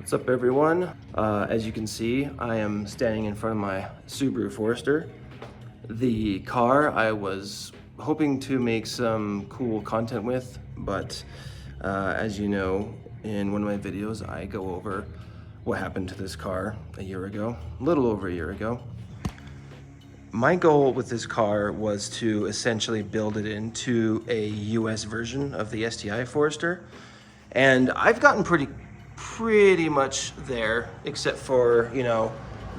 What's up everyone? As you can see, I am standing in front of my STi Forester. The car I was hoping to make some cool content with, but as you know, in one of my videos I go over what happened to this car a little over a year ago. My goal with this car was to essentially build it into a US version of the STi Forester, and I've gotten pretty much there, except for, you know,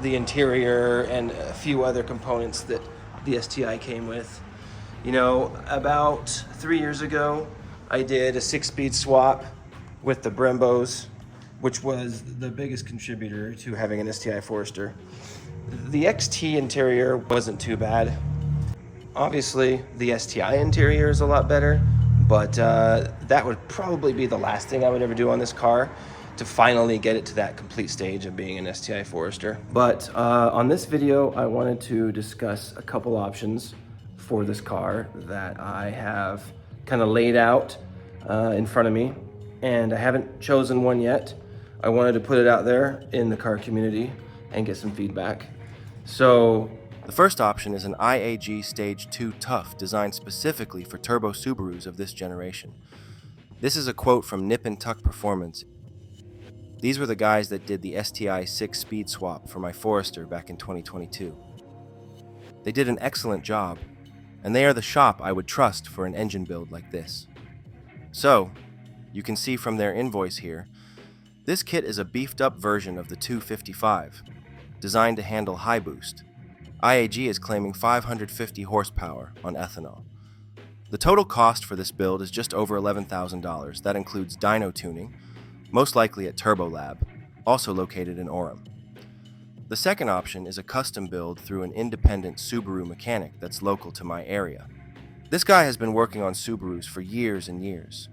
the interior and a few other components that the STi came with. You know, about 3 years ago, I did a 6-speed swap with the Brembos, which was the biggest contributor to having an STi Forester. The XT interior wasn't too bad. Obviously, the STi interior is a lot better, but that would probably be the last thing I would ever do on this car to finally get it to that complete stage of being an STi Forester. But on this video, I wanted to discuss a couple options for this car that I have kind of laid out in front of me, and I haven't chosen one yet. I wanted to put it out there in the car community and get some feedback. So the first option is an IAG Stage 2 Tough designed specifically for turbo Subarus of this generation. This is a quote from Nip and Tuck Performance. These were the guys that did the STi 6-speed swap for my Forester back in 2022. They did an excellent job, and they are the shop I would trust for an engine build like this. So, you can see from their invoice here, this kit is a beefed up version of the 255, designed to handle high boost. IAG is claiming 550 horsepower on ethanol. The total cost for this build is just over $11,000. That includes dyno tuning, most likely at Turbo Lab, also located in Orem. The second option is a custom build through an independent Subaru mechanic that's local to my area. This guy has been working on Subarus for years and years.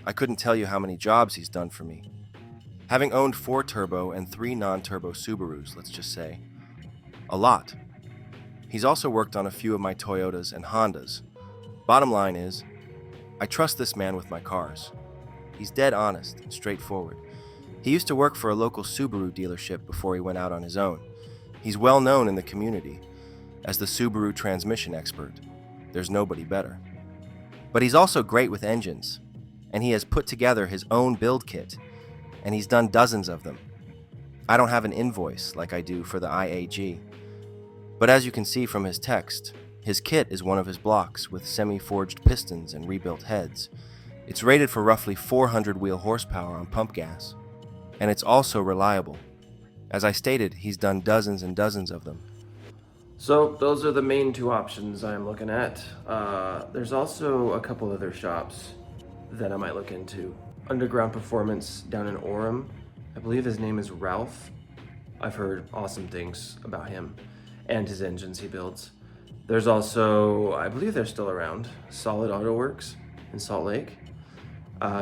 I couldn't tell you how many jobs he's done for me. Having owned 4 turbo and 3 non-turbo Subarus, let's just say, a lot. He's also worked on a few of my Toyotas and Hondas. Bottom line is, I trust this man with my cars. He's dead honest and straightforward. He used to work for a local Subaru dealership before he went out on his own. He's well known in the community as the Subaru transmission expert. There's nobody better. But he's also great with engines, and he has put together his own build kit, and he's done dozens of them. I don't have an invoice like I do for the IAG, but as you can see from his text, his kit is one of his blocks with semi-forged pistons and rebuilt heads. It's rated for roughly 400 wheel horsepower on pump gas, and it's also reliable. As I stated, he's done dozens and dozens of them. So those are the main 2 options I'm looking at. There's also a couple other shops that I might look into. Underground Performance down in Orem. I believe his name is Ralph. I've heard awesome things about him and his engines he builds. There's also, I believe they're still around, Solid Auto Works in Salt Lake.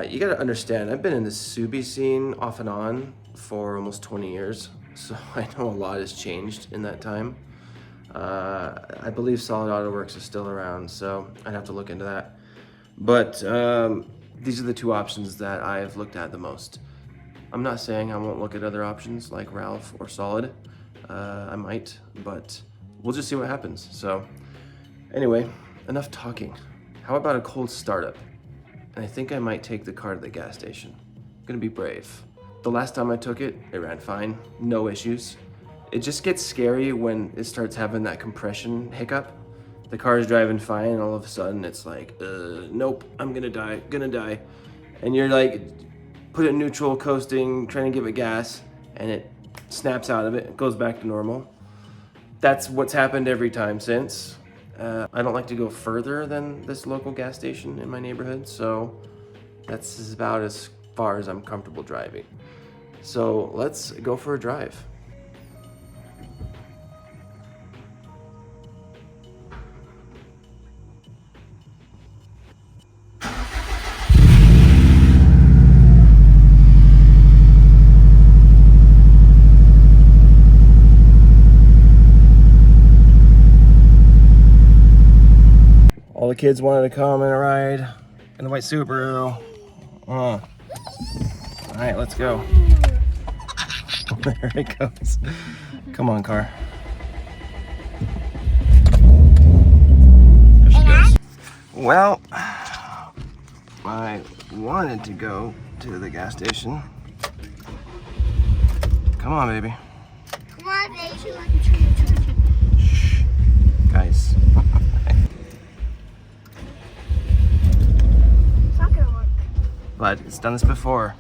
You gotta understand, I've been in the Subi scene off and on for almost 20 years, so I know a lot has changed in that time. I believe Solid Auto Works is still around, so I'd have to look into that. But these are the 2 options that I've looked at the most. I'm not saying I won't look at other options like Ralph or Solid. I might, but we'll just see what happens. So anyway, enough talking. How about a cold startup? And I think I might take the car to the gas station. I'm gonna be brave. The last time I took it, it ran fine, no issues. It just gets scary when it starts having that compression hiccup. The car is driving fine, and all of a sudden it's like, nope, I'm gonna die. And you're like, put it in neutral, coasting, trying to give it gas, and it snaps out of it, it goes back to normal. That's what's happened every time since. I don't like to go further than this local gas station in my neighborhood, so that's about as far as I'm comfortable driving. So let's go for a drive. All the kids wanted to come and ride in the white Subaru. All right, let's go. There it goes. Come on, car. There she goes. Well, I wanted to go to the gas station. Come on, baby. Come on, baby. Shh. Guys. It's not gonna work. But it's done this before.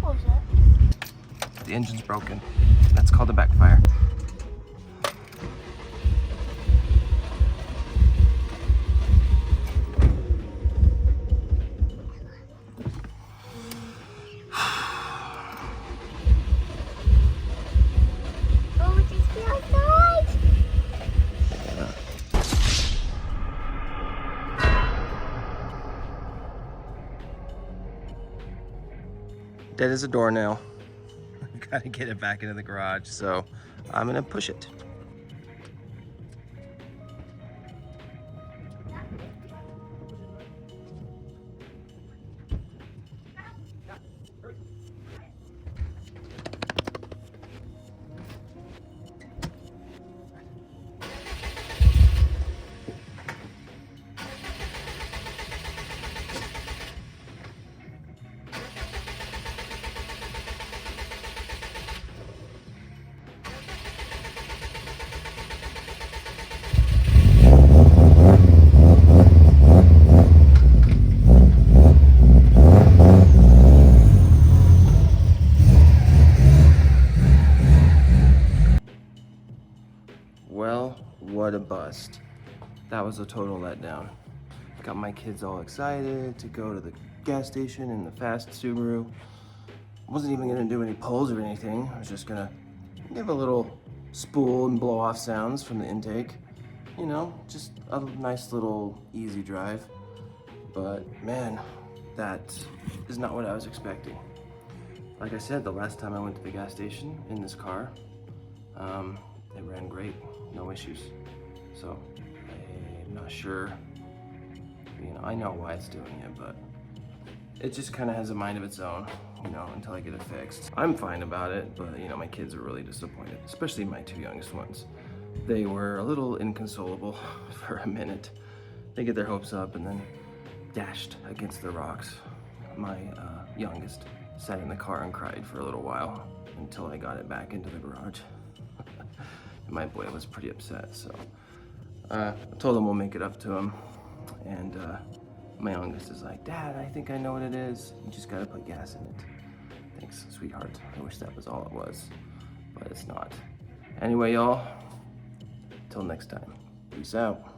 What was that? The engine's broken. That's called a backfire. Oh, it just feels nice. Dead as a doornail. Gotta get it back into the garage, so I'm gonna push it. Well, what a bust. That was a total letdown. Got my kids all excited to go to the gas station in the fast Subaru. Wasn't even gonna do any pulls or anything. I was just gonna give a little spool and blow off sounds from the intake. You know, just a nice little easy drive. But man, that is not what I was expecting. Like I said, the last time I went to the gas station in this car, it ran great, no issues. So I'm not sure, you know, I know why it's doing it, but it just kind of has a mind of its own, you know, until I get it fixed. I'm fine about it, but you know, my kids are really disappointed, especially my two youngest ones. They were a little inconsolable for a minute. They get their hopes up and then dashed against the rocks. My youngest sat in the car and cried for a little while until I got it back into the garage. My boy was pretty upset, so I told him we'll make it up to him. And my youngest is like, Dad, I think I know what it is. You just gotta put gas in it. Thanks, sweetheart. I wish that was all it was, but it's not. Anyway, y'all, till next time, peace out.